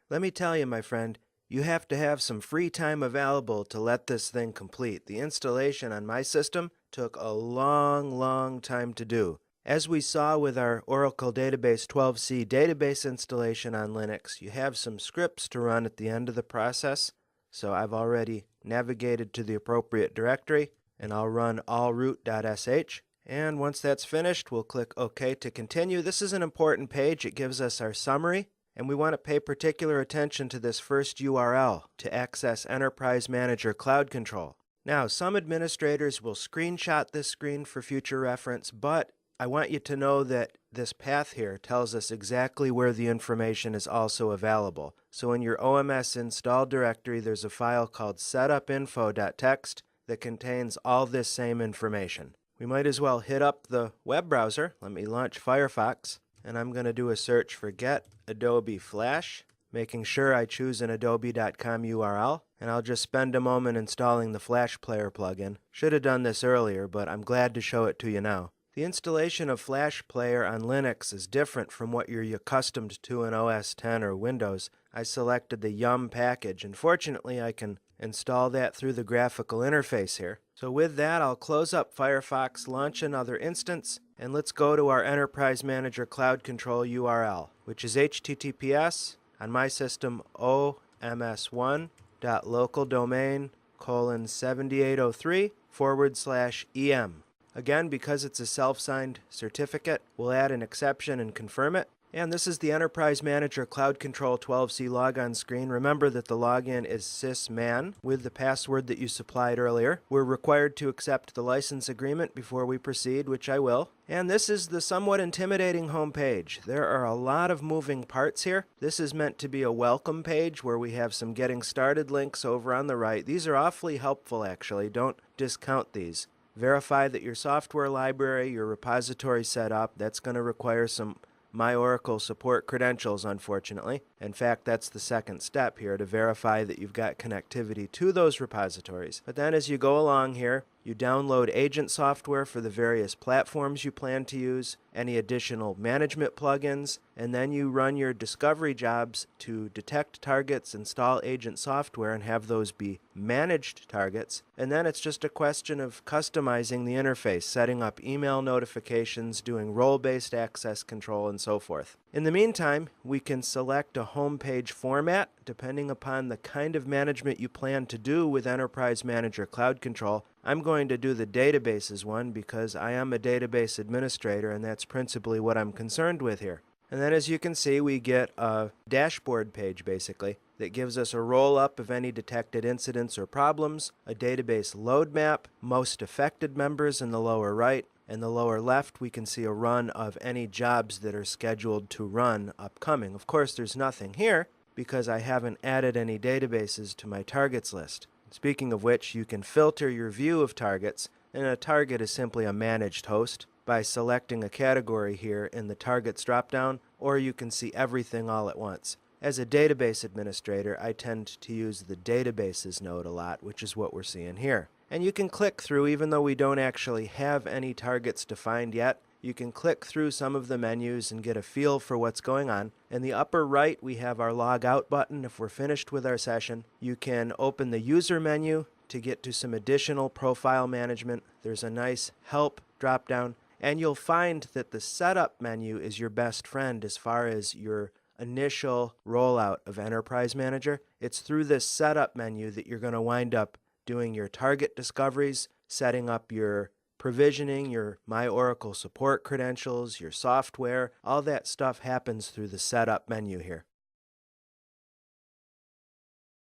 Let me tell you, my friend, you have to have some free time available to let this thing complete. The installation on my system took a long time to do. As we saw with our Oracle Database 12c database installation on Linux, you have some scripts to run at the end of the process. So I've already navigated to the appropriate directory, and I'll run allroot.sh. And once that's finished, we'll click OK to continue. This is an important page. It gives us our summary. And we want to pay particular attention to this first URL to access Enterprise Manager Cloud Control. Now, some administrators will screenshot this screen for future reference, but I want you to know that this path here tells us exactly where the information is also available. So in your OMS install directory, there's a file called setupinfo.txt that contains all this same information. We might as well hit up the web browser. Let me launch Firefox. And I'm going to do a search for Get Adobe Flash, making sure I choose an adobe.com URL, and I'll just spend a moment installing the Flash Player plugin. Should have done this earlier, but I'm glad to show it to you now. The installation of Flash Player on Linux is different from what you're accustomed to in OS X or Windows. I selected the Yum package, and fortunately I can install that through the graphical interface here. So with that, I'll close up Firefox, launch another instance, and let's go to our Enterprise Manager Cloud Control URL, which is https on my system oms1.localdomain:7803/em. Again, because it's a self-signed certificate, we'll add an exception and confirm it. And this is the Enterprise Manager Cloud Control 12c logon screen. Remember that the login is sysman with the password that you supplied earlier. We're required to accept the license agreement before we proceed, which I will. And this is the somewhat intimidating home page. There are a lot of moving parts here. This is meant to be a welcome page where we have some getting started links over on the right. These are awfully helpful, actually. Don't discount these. Verify that your software library, your repository set up. That's going to require some My Oracle support credentials, unfortunately. In fact, that's the second step here, to verify that you've got connectivity to those repositories. But then as you go along here, you download agent software for the various platforms you plan to use, any additional management plugins, and then you run your discovery jobs to detect targets, install agent software, and have those be managed targets. And then it's just a question of customizing the interface, setting up email notifications, doing role-based access control, and so forth. In the meantime, we can select a home page format depending upon the kind of management you plan to do with Enterprise Manager Cloud Control. I'm going to do the databases one because I am a database administrator, and that's principally what I'm concerned with here. And then as you can see, we get a dashboard page basically that gives us a roll-up of any detected incidents or problems, a database load map, most affected members in the lower right. In the lower left, we can see a run of any jobs that are scheduled to run upcoming. Of course, there's nothing here because I haven't added any databases to my targets list. Speaking of which, you can filter your view of targets, and a target is simply a managed host, by selecting a category here in the Targets dropdown, or you can see everything all at once. As a database administrator, I tend to use the Databases node a lot, which is what we're seeing here. And you can click through, even though we don't actually have any targets defined yet, you can click through some of the menus and get a feel for what's going on. In the upper right, we have our Log Out button if we're finished with our session. You can open the User menu to get to some additional profile management. There's a nice Help dropdown, and you'll find that the Setup menu is your best friend as far as your initial rollout of Enterprise Manager. It's through this Setup menu that you're going to wind up doing your target discoveries, setting up your provisioning, your My Oracle support credentials, your software. All that stuff happens through the Setup menu here.